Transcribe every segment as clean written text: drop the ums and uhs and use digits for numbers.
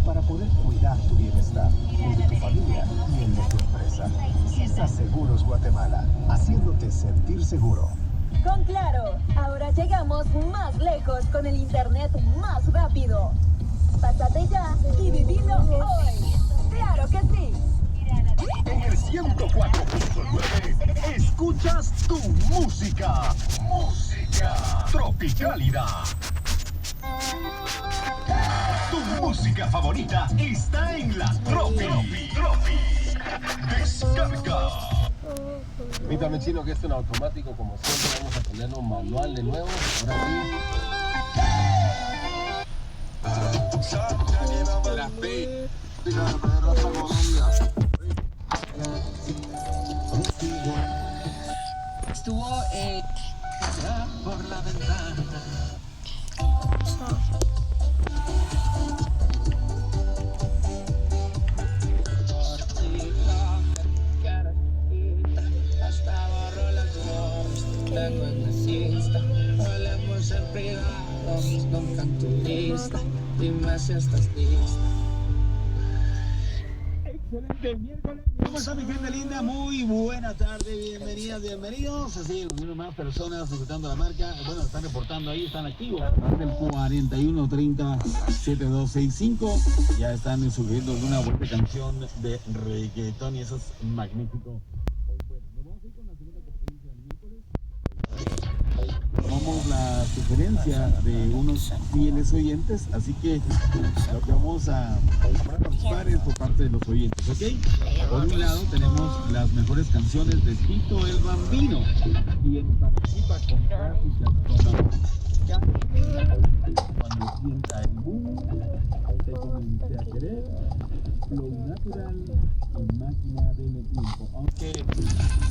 para poder cuidar tu bienestar, el de tu familia y el de tu empresa. CISA Seguros Guatemala, haciéndote sentir seguro. Con Claro, ahora llegamos más lejos con el internet más rápido. Pásate ya y vivilo hoy. ¡Claro que sí! En el 104.9 escuchas tu música. Música Tropicálida. Tu música favorita está en la Tropi. Descarga. Permítame, chino, que esto en automático, como siempre, vamos a ponerlo manual de nuevo. Ahora Estuvo por la ventana. Hasta borro las fotos que tengo en la siesta. Hablemos en privado, nunca en tu lista. Dime si estás lista. Excelente miércoles. ¿Cómo está mi gente linda? Muy buena tarde, bienvenidas, bienvenidos. Así, uno más personas disfrutando la marca. Bueno, están reportando ahí, están activos. Del 4130-7265. Ya están sugiriendo una buena canción de reggaetón y eso es magnífico. Bueno, nos vamos a ir con la segunda conferencia del miércoles. Tomamos la sugerencia de unos fieles oyentes, así que lo que vamos a participar es por parte de los oyentes, ¿ok? Por un lado tenemos las mejores canciones de Tito el Bambino, quien participa con clásicas como Cuando sienta el boom, Te comencé a querer, Flow Natural y Máquina del Tiempo. Aunque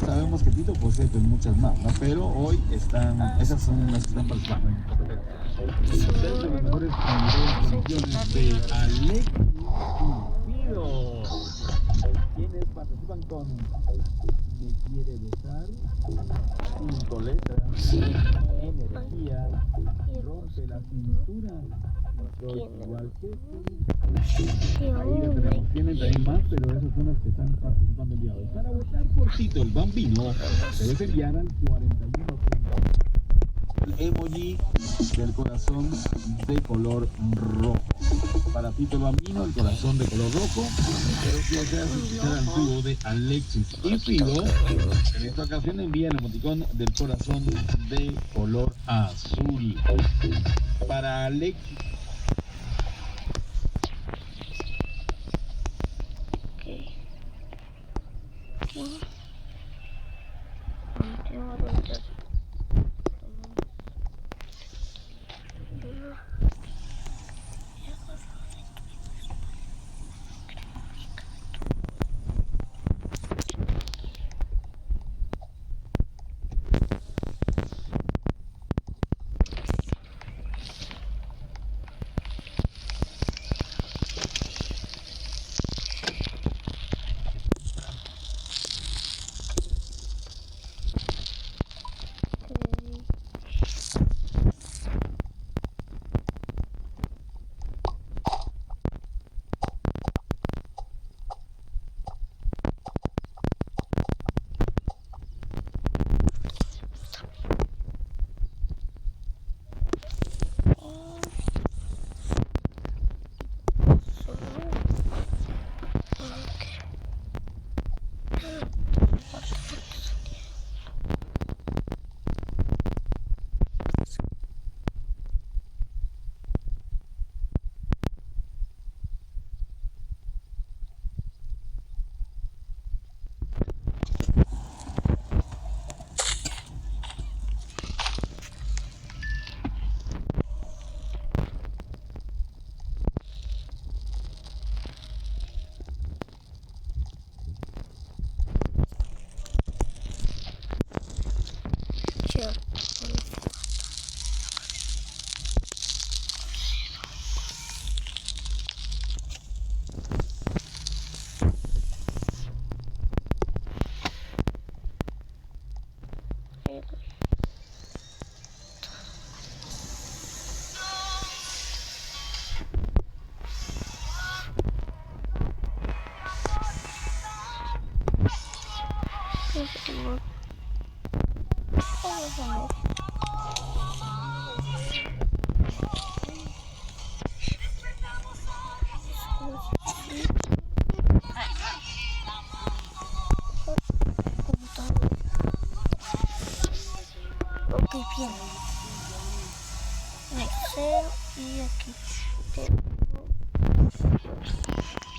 sabemos que Tito posee pues muchas más, ¿no? Pero hoy esas son las que están participando en competencia. De las mejores canciones de Alexis y Fido, quienes participan con Me quiere besar, Cinco letras, Energía, Rompe la cintura, Soy igual que tú. Ahí lo tenemos, tienen también más, pero esas son las que están participando el día de hoy. Para votar por Tito el Bambino, debes enviar al 41 el emoji del corazón de color rojo. Para Tito el Bambino, el corazón de color rojo. Pero si deseas escuchar al dúo de Alexis y Fido, en esta ocasión envía el emoticón del corazón de color azul. Para Alexis.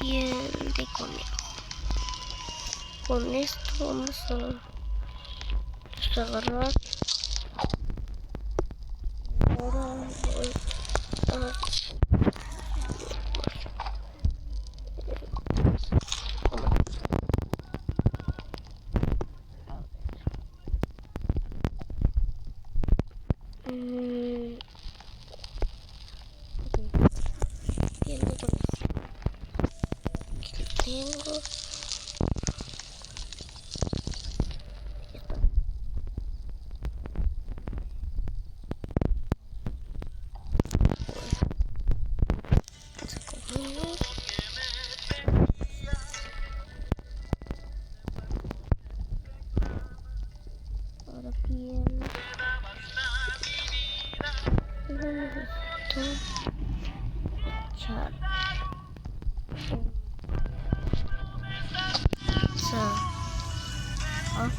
piel de conejo. Con esto vamos a agarrar. Ahora voy a piel de conejo. Aquí lo tengo. Ahora piel. Necesito echar ahora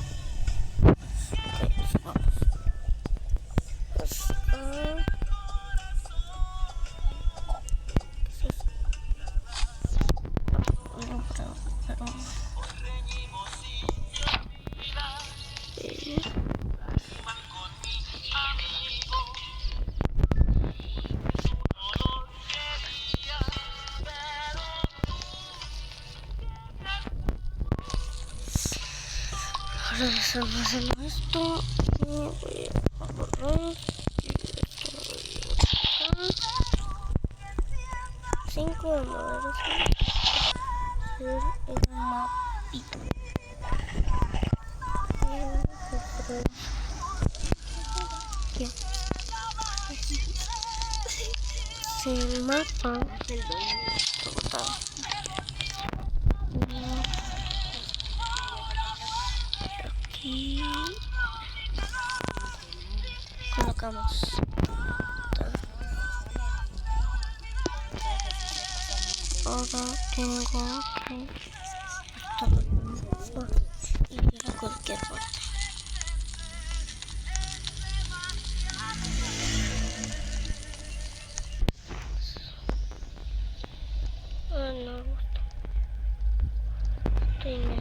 deshaciendo esto y voy a borrar y esto lo voy a botar. 5 de madera hacer el mapito. ¿Qué? El mapa aquí colocamos ahora tengo que ir a cualquier parte. No gusta. Tiene.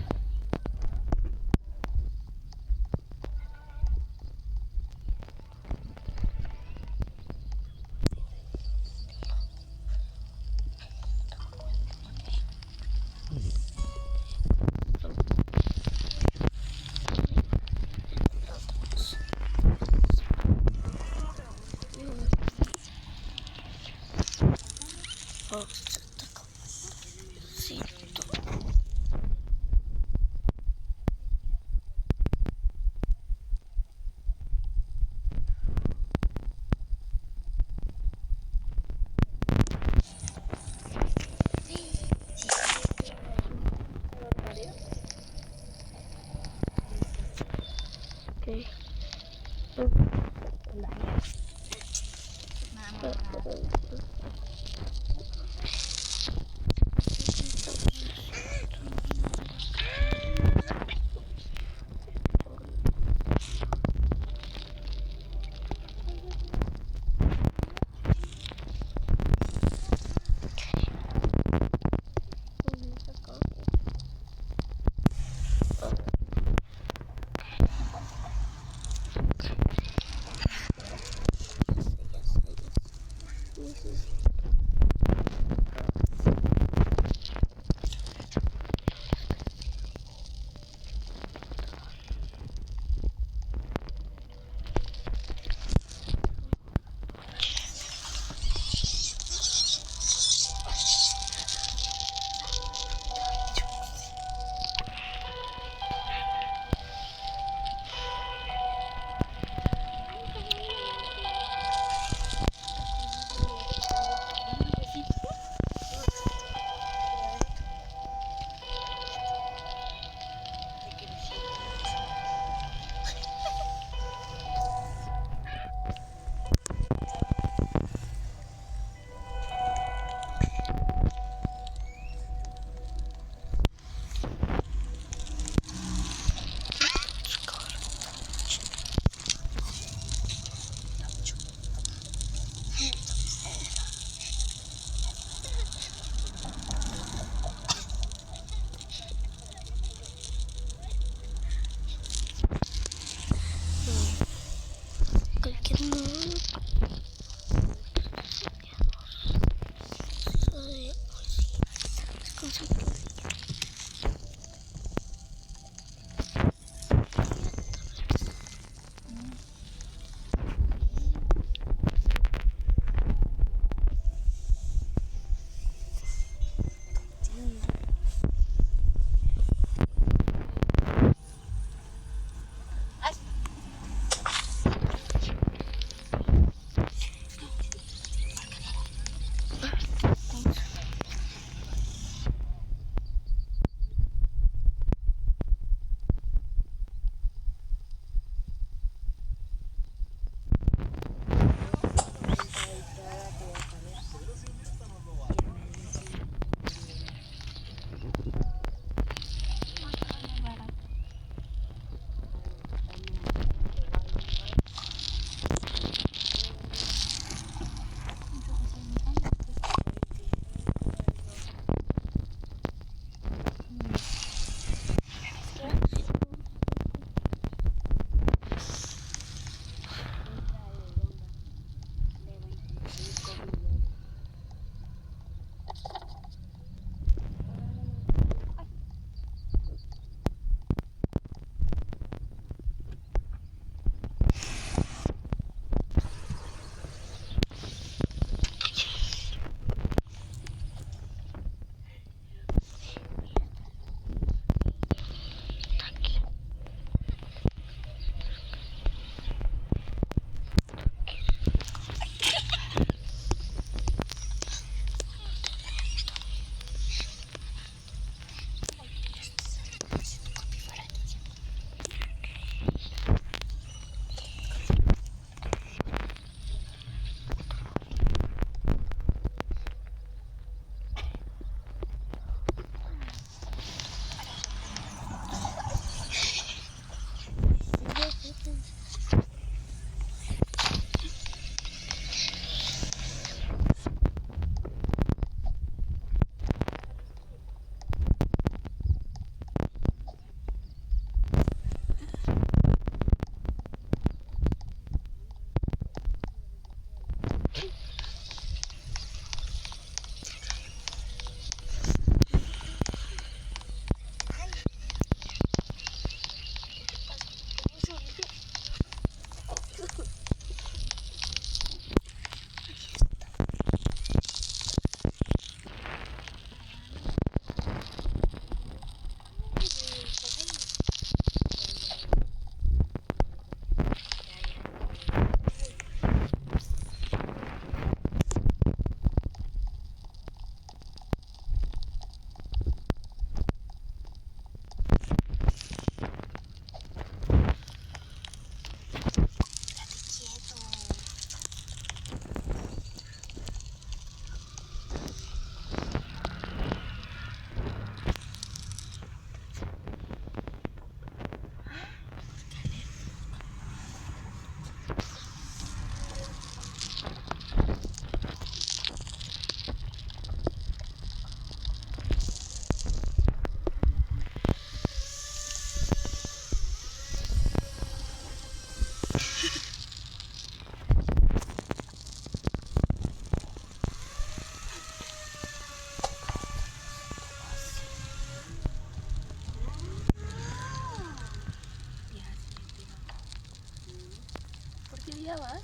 día vas?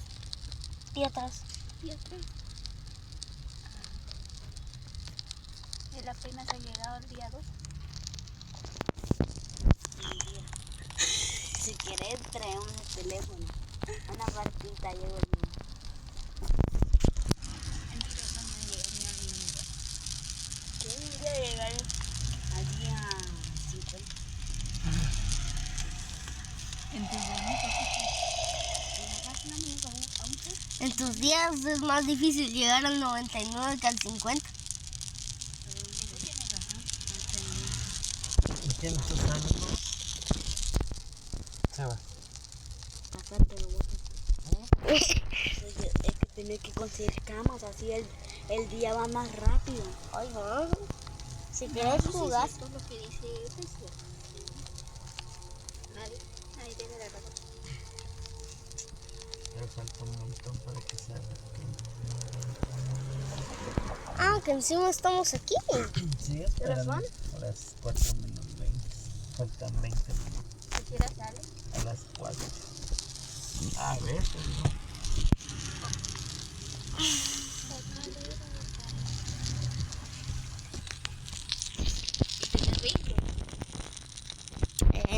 Día 3. Día 3. Él apenas ha llegado el día 2. Si quieres, trae un teléfono. Una partita llevo el mío. ¿Qué debería llegar al día 50? En tus días es más difícil llegar al 99 que al 50. ¿Y quién está usando? Se va. Acá te lo botas. Es que tenés que conseguir camas, así el día va más rápido. Ay, no. Si quieres jugar. Esto es lo que dice Grecia. Nadie tiene la razón. Le falta un montón para que se haga. Ah, que encima estamos aquí. Sí, ¿Qué horas son? A las 4:20. Faltan 20 minutos. ¿A qué hora sale? A las 4. A veces, ¿no?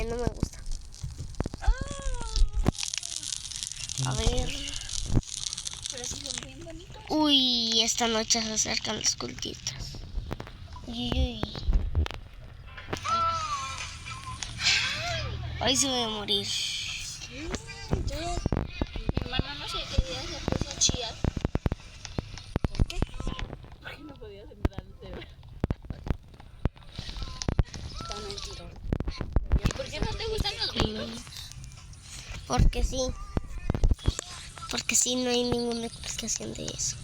No me gusta. A ver. Pero sí son bien bonitos. Uy, esta noche se acercan las cultitas. Uy, uy. Hoy se voy a morir. Mi hermana no sé qué día se puso a chillar. ¿Por qué? Porque no podía sembrar el cebra. Está mentiroso. ¿Y por qué no te gustan los gringos? Porque sí. Porque sí, no hay ninguna explicación de eso.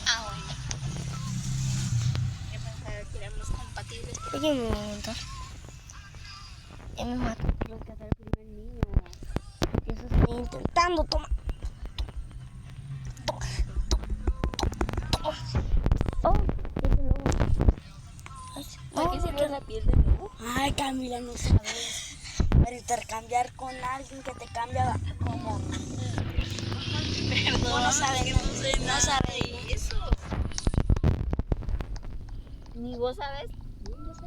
Ah, bueno. Yo pensaba que éramos compatibles. Oye, me voy a montar. Ya me mato. Tengo que hacer el primer niño. Y eso estoy intentando. Toma. Toma. Toma. Oh, ese lobo. ¿Para qué sirve la piel de lobo? Ay, Camila, no sabes. Para intercambiar con alguien que te cambia como... Perdón, no sabes, no sé no nada sabes. de eso. Ni vos sabes. Yo sé.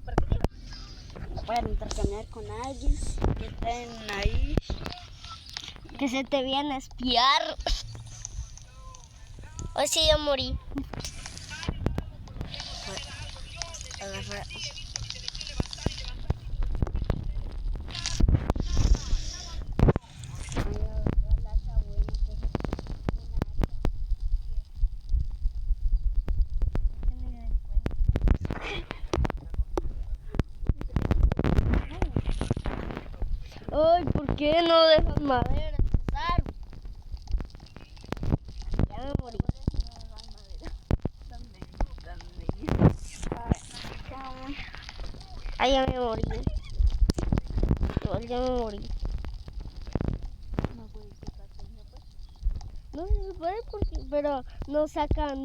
¿Para qué sirve? Para intercambiar con alguien que estén ahí. Que se te viene a espiar. Hoy sí ya morí. Agarrar. Ay, ¿por qué no dejas madera, César? Ya me morí. Ay, ya me morí. Igual ya me morí. No se puede porque, pero no saca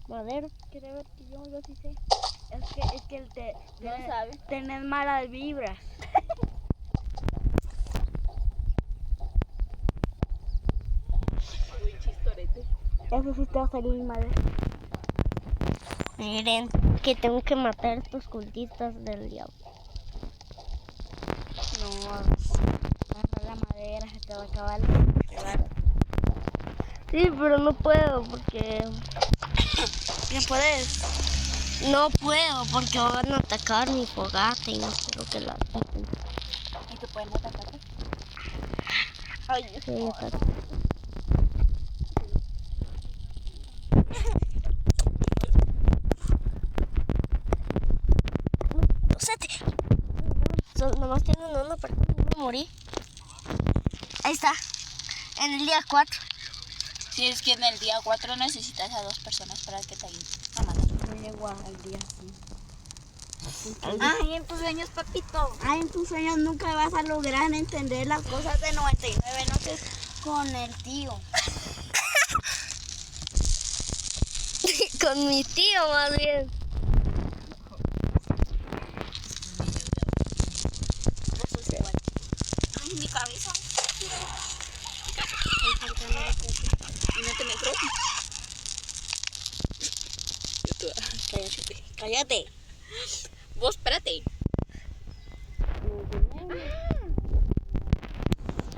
madera. Quiere ver que yo sí sé. Es que el No sabe. tenés malas vibras. Muy chistorete. Eso sí te va a salir mal. Miren, que tengo que matar a estos cultistas del diablo. No, agarra la madera, se te va a acabar la... Sí, pero no puedo porque... ¿Bien puedes? No puedo porque van a atacar mi fogata y no quiero que la ataquen. ¿Y te pueden atacar? Ay, sí, ataca. Nomás tienen una persona, no me morí. Ahí está, en el día 4. Si es que en el día 4 necesitas a 2 personas para que te ayuden a matar. No llego al día 5. Ay, en tus sueños, papito. Ay, en tus sueños nunca vas a lograr entender las cosas de 99 noches con el tío. Con mi tío más bien. Ay, mi cabeza. Y no te me creo. Cállate, cállate. Vos, espérate.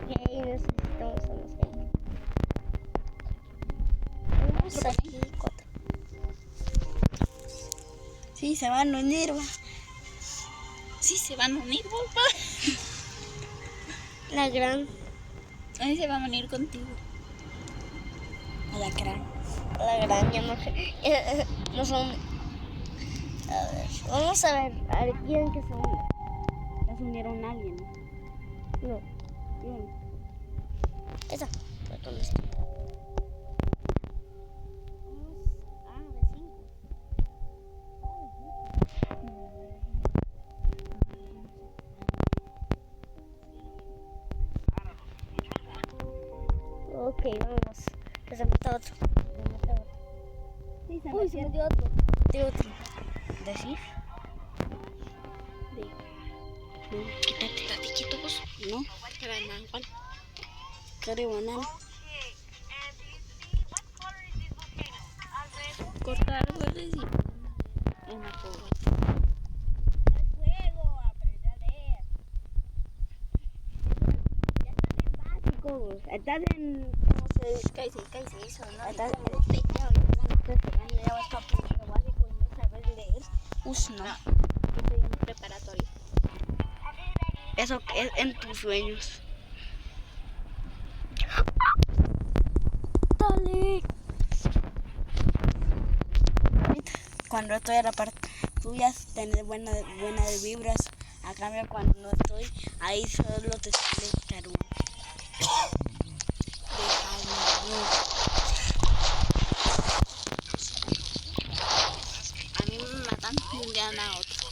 Ok, necesitamos a los gente. Vamos aquí, 4. Sí, se van a unir, va. Sí, se van a unir, papá. La gran. Ahí se van a unir contigo. Alacrán. La gran ya no, no son. A ver, vamos a ver quién que se une. Ya se unieron a alguien, ¿no? No, Bien. esa. ¿Dónde está? De 5. Ok, vamos. Que se meta otro. decimos de otro. De otro. ¿Decís? Quítate quieto vos. No. ¿Cuál? Cara banana. Cortar árboles y en la coba. El juego, aprende a leer. Ya estás en básico. Estás en. ¿Cómo se dice? ¿Qué se hizo? ¿No? Estás en el techado. Ya vas a primero básico y no sabes leer. No. Yo estoy en preparatorio. Eso es en tus sueños. Dale. Cuando estoy a la parte tuya, tener buenas vibras. A cambio, cuando no estoy, ahí solo te sale carón. A mí me matan y me dan a otro.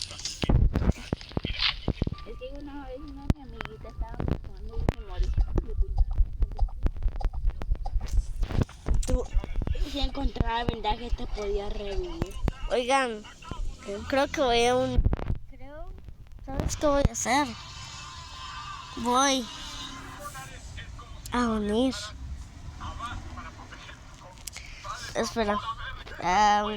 Es que una vez una de mi amiguita estaba jugando y se murió. Tú, si encontraba vendaje, te podía revivir. Oigan, creo que voy a ¿sabes qué voy a hacer? Voy a unir. Espera.